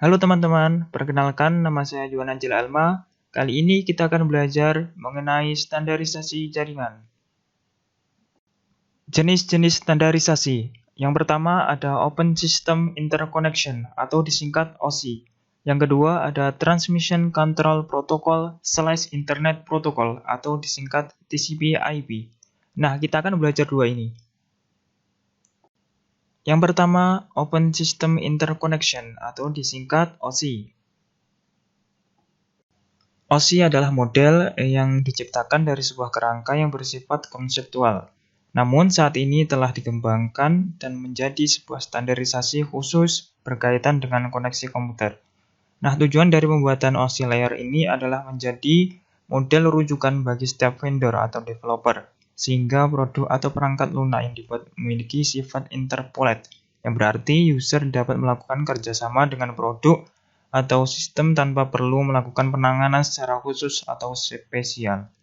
Halo teman-teman, perkenalkan nama saya Juan Angela Alma. Kali ini kita akan belajar mengenai standarisasi jaringan. Jenis-jenis standarisasi. Yang pertama ada Open System Interconnection atau disingkat OSI. Yang kedua ada Transmission Control Protocol/Internet Protocol atau disingkat TCP/IP. Nah, kita akan belajar dua ini. Yang pertama, Open System Interconnection atau disingkat OSI. OSI adalah model yang diciptakan dari sebuah kerangka yang bersifat konseptual. Namun saat ini telah dikembangkan dan menjadi sebuah standarisasi khusus berkaitan dengan koneksi komputer. Nah, tujuan dari pembuatan OSI layer ini adalah menjadi model rujukan bagi setiap vendor atau developer, sehingga produk atau perangkat lunak yang dibuat memiliki sifat interpolate, yang berarti user dapat melakukan kerjasama dengan produk atau sistem tanpa perlu melakukan penanganan secara khusus atau spesial.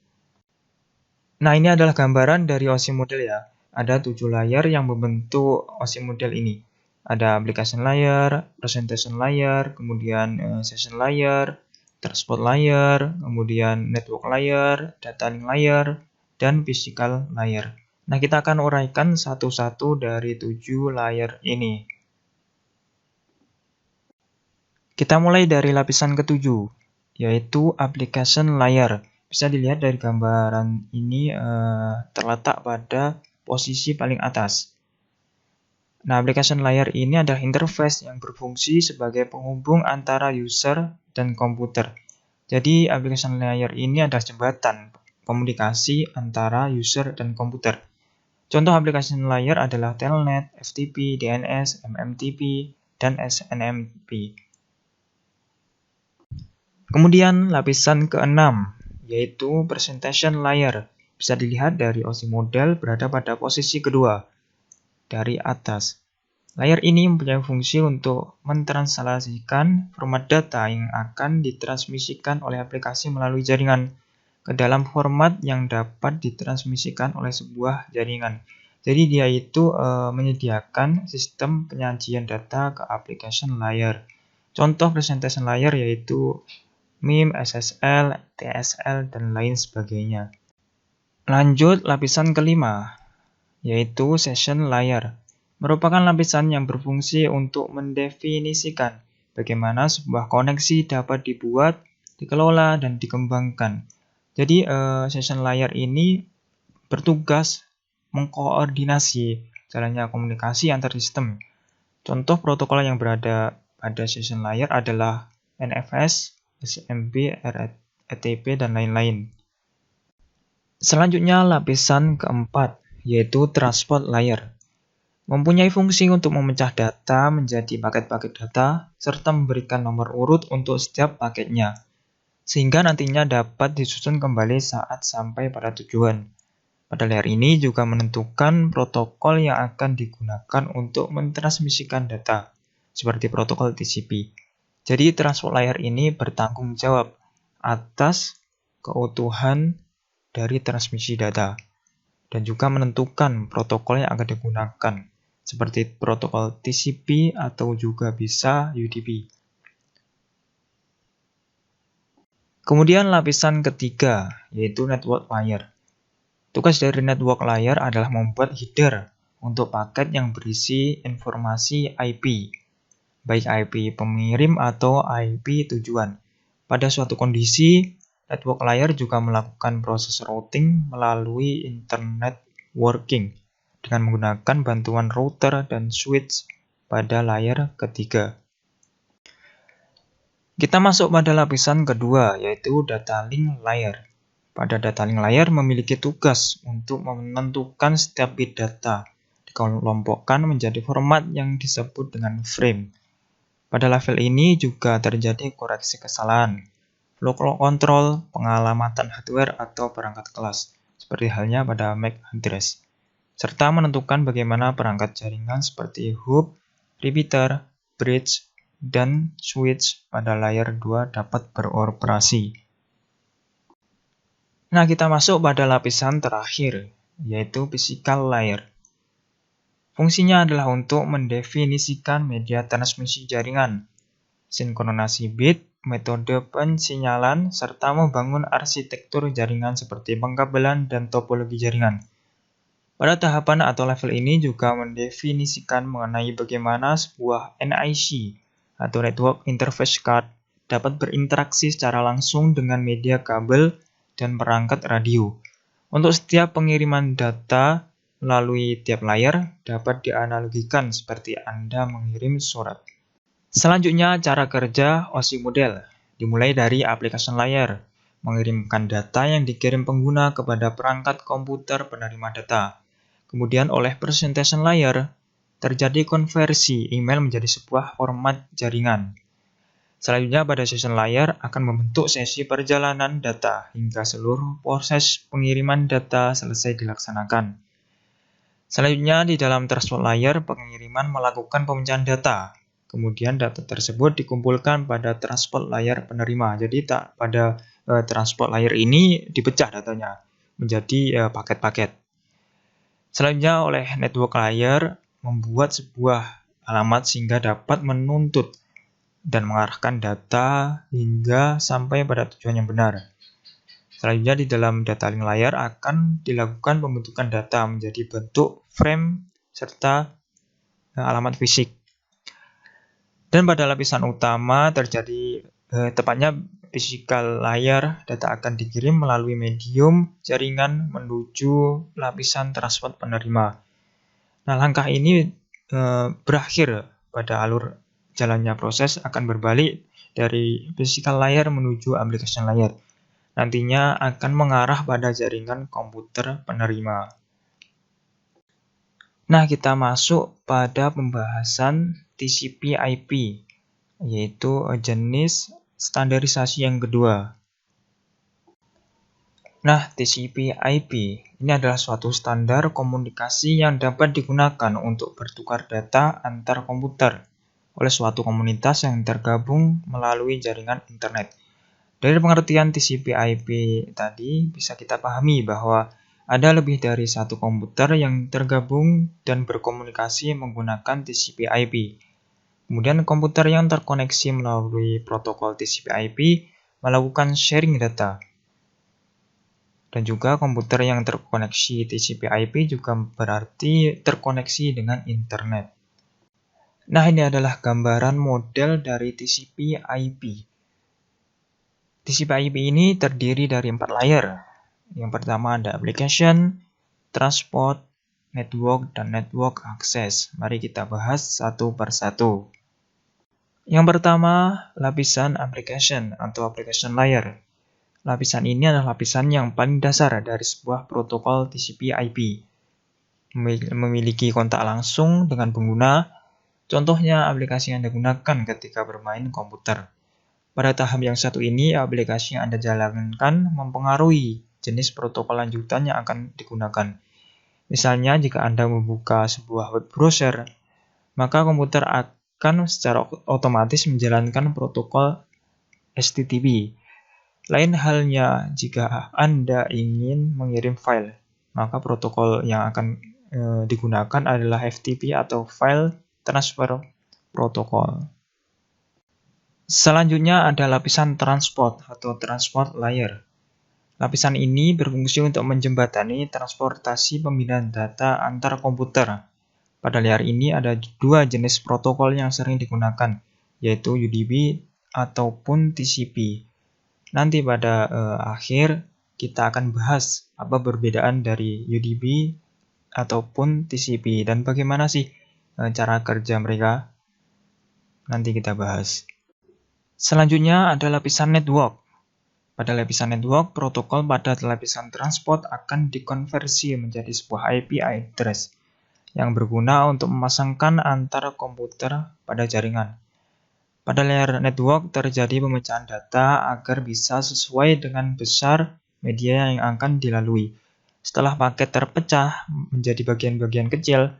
Nah, ini adalah gambaran dari OSI model ya. Ada 7 layer yang membentuk OSI model ini. Ada application layer, presentation layer, kemudian session layer, transport layer, kemudian network layer, data link layer, dan physical layer. Nah, kita akan uraikan satu-satu dari 7 layer ini. Kita mulai dari lapisan ketujuh, yaitu application layer. Bisa dilihat dari gambaran ini terletak pada posisi paling atas. Nah, application layer ini adalah interface yang berfungsi sebagai penghubung antara user dan komputer. Jadi, application layer ini adalah jembatan komunikasi antara user dan komputer. Contoh application layer adalah Telnet, FTP, DNS, MMTP, dan SNMP. Kemudian lapisan ke-6, yaitu presentation layer. Bisa dilihat dari OSI model berada pada posisi kedua, dari atas. Layer ini mempunyai fungsi untuk mentranslasikan format data yang akan ditransmisikan oleh aplikasi melalui jaringan ke dalam format yang dapat ditransmisikan oleh sebuah jaringan. Jadi dia itu menyediakan sistem penyajian data ke application layer. Contoh presentation layer yaitu MIM, SSL, TSL, dan lain sebagainya. Lanjut lapisan kelima, yaitu session layer. Merupakan lapisan yang berfungsi untuk mendefinisikan bagaimana sebuah koneksi dapat dibuat, dikelola, dan dikembangkan. Jadi session layer ini bertugas mengkoordinasi jalannya komunikasi antar sistem. Contoh protokol yang berada pada session layer adalah NFS, SMP, RTP, dan lain-lain. Selanjutnya lapisan keempat, yaitu transport layer. Mempunyai fungsi untuk memecah data menjadi paket-paket data, serta memberikan nomor urut untuk setiap paketnya, sehingga nantinya dapat disusun kembali saat sampai pada tujuan. Pada layer ini juga menentukan protokol yang akan digunakan untuk mentransmisikan data, seperti protokol TCP. Jadi transport layer ini bertanggung jawab atas keutuhan dari transmisi data dan juga menentukan protokol yang akan digunakan seperti protokol TCP atau juga bisa UDP. Kemudian lapisan ketiga yaitu network layer. Tugas dari network layer adalah membuat header untuk paket yang berisi informasi IP. Baik IP pengirim atau IP tujuan. Pada suatu kondisi, network layer juga melakukan proses routing melalui internet working dengan menggunakan bantuan router dan switch pada layer ketiga. Kita masuk pada lapisan kedua, yaitu data link layer. Pada data link layer memiliki tugas untuk menentukan setiap bit data, dikelompokkan menjadi format yang disebut dengan frame. Pada level ini juga terjadi koreksi kesalahan, flow control, pengalamatan hardware atau perangkat kelas, seperti halnya pada MAC address, serta menentukan bagaimana perangkat jaringan seperti hub, repeater, bridge, dan switch pada layer 2 dapat beroperasi. Nah, kita masuk pada lapisan terakhir, yaitu physical layer. Fungsinya adalah untuk mendefinisikan media transmisi jaringan. sinkronasi bit, metode pensinyalan, serta membangun arsitektur jaringan seperti pengkabelan dan topologi jaringan. Pada tahapan atau level ini juga mendefinisikan mengenai bagaimana sebuah NIC atau Network Interface Card dapat berinteraksi secara langsung dengan media kabel dan perangkat radio. Untuk setiap pengiriman data melalui tiap layer dapat dianalogikan seperti Anda mengirim surat. Selanjutnya, cara kerja OSI model dimulai dari application layer, mengirimkan data yang dikirim pengguna kepada perangkat komputer penerima data. Kemudian oleh presentation layer, terjadi konversi email menjadi sebuah format jaringan. Selanjutnya pada session layer akan membentuk sesi perjalanan data hingga seluruh proses pengiriman data selesai dilaksanakan. Selanjutnya di dalam transport layer, pengiriman melakukan pemecahan data. Kemudian data tersebut dikumpulkan pada transport layer penerima. Jadi pada transport layer ini dipecah datanya menjadi paket-paket. Selanjutnya oleh network layer membuat sebuah alamat sehingga dapat menuntut dan mengarahkan data hingga sampai pada tujuan yang benar. Selanjutnya di dalam data link layer akan dilakukan pembentukan data menjadi bentuk frame serta alamat fisik. Dan pada lapisan utama terjadi tepatnya physical layer, data akan dikirim melalui medium jaringan menuju lapisan transport penerima. Nah, langkah ini berakhir pada alur jalannya proses akan berbalik dari physical layer menuju application layer. Nantinya akan mengarah pada jaringan komputer penerima. Nah, kita masuk pada pembahasan TCP/IP, yaitu jenis standarisasi yang kedua. Nah, TCP/IP ini adalah suatu standar komunikasi yang dapat digunakan untuk bertukar data antar komputer oleh suatu komunitas yang tergabung melalui jaringan internet. Dari pengertian TCP/IP tadi bisa kita pahami bahwa ada lebih dari satu komputer yang tergabung dan berkomunikasi menggunakan TCP/IP. Kemudian komputer yang terkoneksi melalui protokol TCP/IP melakukan sharing data. Dan juga komputer yang terkoneksi TCP/IP juga berarti terkoneksi dengan internet. Nah, ini adalah gambaran model dari TCP/IP. TCP/IP ini terdiri dari 4 layer. Yang pertama ada application, transport, network, dan network access. Mari kita bahas satu persatu. Yang pertama, lapisan application atau application layer. Lapisan ini adalah lapisan yang paling dasar dari sebuah protokol TCP/IP. Memiliki kontak langsung dengan pengguna, contohnya aplikasi yang digunakan ketika bermain komputer. Pada tahap yang satu ini, aplikasi yang Anda jalankan mempengaruhi jenis protokol lanjutan yang akan digunakan. Misalnya, jika Anda membuka sebuah web browser, maka komputer akan secara otomatis menjalankan protokol HTTP. Lain halnya jika Anda ingin mengirim file, maka protokol yang akan digunakan adalah FTP atau File Transfer Protocol. Selanjutnya ada lapisan transport atau transport layer. Lapisan ini berfungsi untuk menjembatani transportasi pemindahan data antar komputer. Pada layer ini ada 2 jenis protokol yang sering digunakan, yaitu UDP ataupun TCP. Nanti pada akhir kita akan bahas apa perbedaan dari UDP ataupun TCP dan bagaimana sih cara kerja mereka. Nanti kita bahas. Selanjutnya ada lapisan network. Pada lapisan network, protokol pada lapisan transport akan dikonversi menjadi sebuah IP address yang berguna untuk memasangkan antar komputer pada jaringan. Pada layer network terjadi pemecahan data agar bisa sesuai dengan besar media yang akan dilalui. Setelah paket terpecah menjadi bagian-bagian kecil,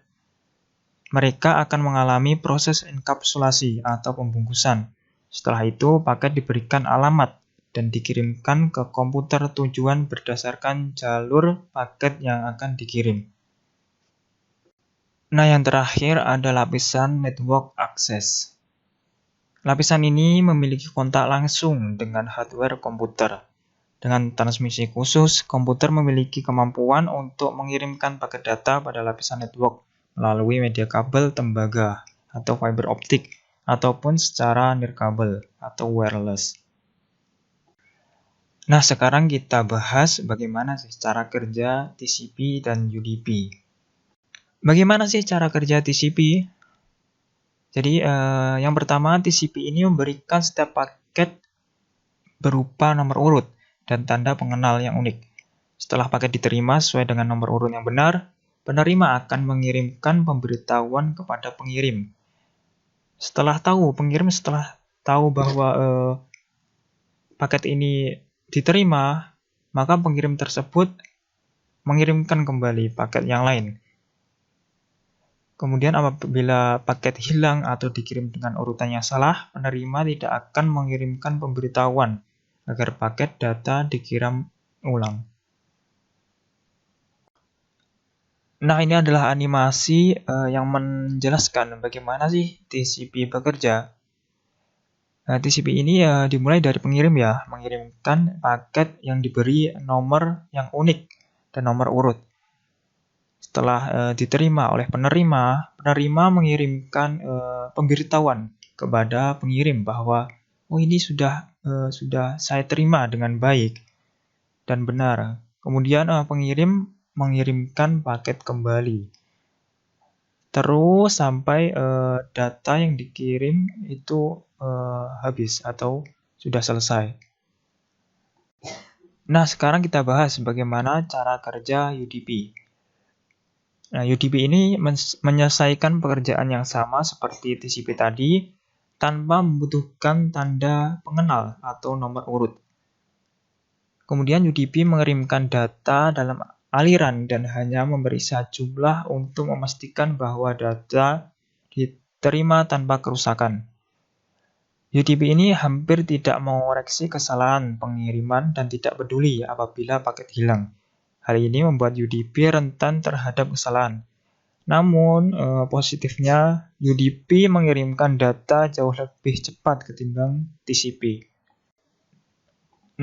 mereka akan mengalami proses enkapsulasi atau pembungkusan. Setelah itu, paket diberikan alamat dan dikirimkan ke komputer tujuan berdasarkan jalur paket yang akan dikirim. Nah, yang terakhir ada lapisan network access. Lapisan ini memiliki kontak langsung dengan hardware komputer. Dengan transmisi khusus, komputer memiliki kemampuan untuk mengirimkan paket data pada lapisan network melalui media kabel tembaga atau fiber optik ataupun secara nirkabel atau wireless. Nah, sekarang kita bahas bagaimana sih cara kerja TCP dan UDP. Bagaimana sih cara kerja TCP? Jadi, yang pertama, TCP ini memberikan setiap paket berupa nomor urut dan tanda pengenal yang unik. Setelah paket diterima sesuai dengan nomor urut yang benar, penerima akan mengirimkan pemberitahuan kepada pengirim. Setelah tahu bahwa paket ini diterima, maka pengirim tersebut mengirimkan kembali paket yang lain. Kemudian apabila paket hilang atau dikirim dengan urutan yang salah, penerima tidak akan mengirimkan pemberitahuan agar paket data dikirim ulang. Nah, ini adalah animasi yang menjelaskan bagaimana sih TCP bekerja. TCP ini dimulai dari pengirim ya, mengirimkan paket yang diberi nomor yang unik dan nomor urut. Setelah diterima oleh penerima mengirimkan pemberitahuan kepada pengirim bahwa ini sudah saya terima dengan baik dan benar. Kemudian pengirim mengirimkan paket kembali. Terus sampai data yang dikirim itu habis atau sudah selesai. Nah, sekarang kita bahas bagaimana cara kerja UDP. Nah, UDP ini menyelesaikan pekerjaan yang sama seperti TCP tadi tanpa membutuhkan tanda pengenal atau nomor urut. Kemudian UDP mengirimkan data dalam aliran dan hanya memeriksa jumlah untuk memastikan bahwa data diterima tanpa kerusakan. UDP ini hampir tidak mengoreksi kesalahan pengiriman dan tidak peduli apabila paket hilang. Hal ini membuat UDP rentan terhadap kesalahan. Namun, positifnya UDP mengirimkan data jauh lebih cepat ketimbang TCP.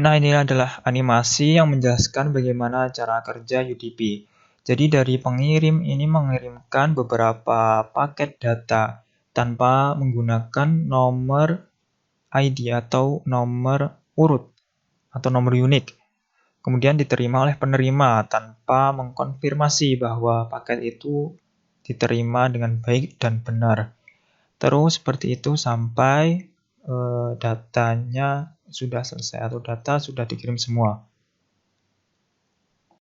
Nah, ini adalah animasi yang menjelaskan bagaimana cara kerja UDP. Jadi dari pengirim ini mengirimkan beberapa paket data tanpa menggunakan nomor ID atau nomor urut atau nomor unik. Kemudian diterima oleh penerima tanpa mengkonfirmasi bahwa paket itu diterima dengan baik dan benar. Terus seperti itu sampai datanya sudah selesai atau data sudah dikirim semua.